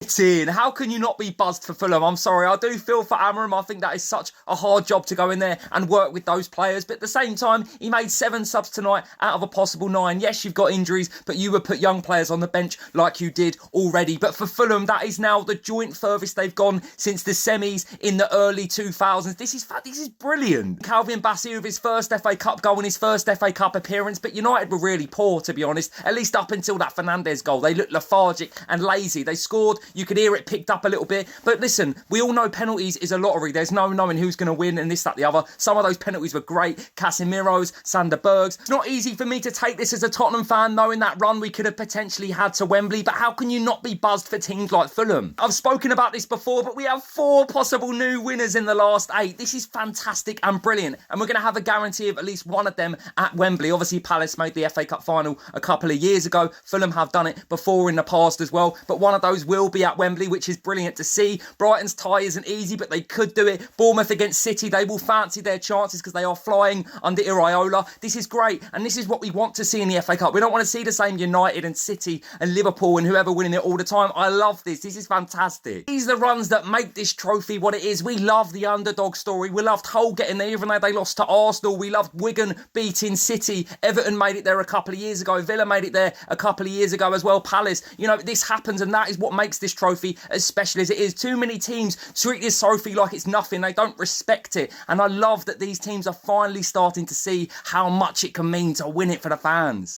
It's in. How can you not be buzzed for Fulham? I'm sorry, I do feel for Amarim. I think that is such a hard job to go in there and work with those players. But at the same time, he made 7 subs tonight out of a possible 9. Yes, you've got injuries, but you would put young players on the bench like you did already. But for Fulham, that is now the joint furthest they've gone since the semis in the early 2000s. This is brilliant. Calvin Bassey with his first FA Cup goal and his first FA Cup appearance. But United were really poor, to be honest, at least up until that Fernandes goal. They looked lethargic and lazy. They scored. You could hear it picked up a little bit. But listen, we all know penalties is a lottery. There's no knowing who's going to win and this, that, the other. Some of those penalties were great. Casemiro's, Sander Berg's. It's not easy for me to take this as a Tottenham fan, knowing that run we could have potentially had to Wembley. But how can you not be buzzed for teams like Fulham? I've spoken about this before, but we have 4 possible new winners in the last 8. This is fantastic and brilliant. And we're going to have a guarantee of at least one of them at Wembley. Obviously, Palace made the FA Cup final a couple of years ago. Fulham have done it before in the past as well. But one of those will be at Wembley, which is brilliant to see. Brighton's tie isn't easy, but they could do it. Bournemouth against City, they will fancy their chances because they are flying under Iraola. This is great, and this is what we want to see in the FA Cup. We don't want to see the same United and City and Liverpool and whoever winning it all the time. I love this. This is fantastic. These are the runs that make this trophy what it is. We love the underdog story. We loved Hull getting there, even though they lost to Arsenal. We loved Wigan beating City. Everton made it there a couple of years ago. Villa made it there a couple of years ago as well. Palace. You know, this happens, and that is what makes this trophy as special as it is. Too many teams treat this trophy like it's nothing. They don't respect it. And I love that these teams are finally starting to see how much it can mean to win it for the fans.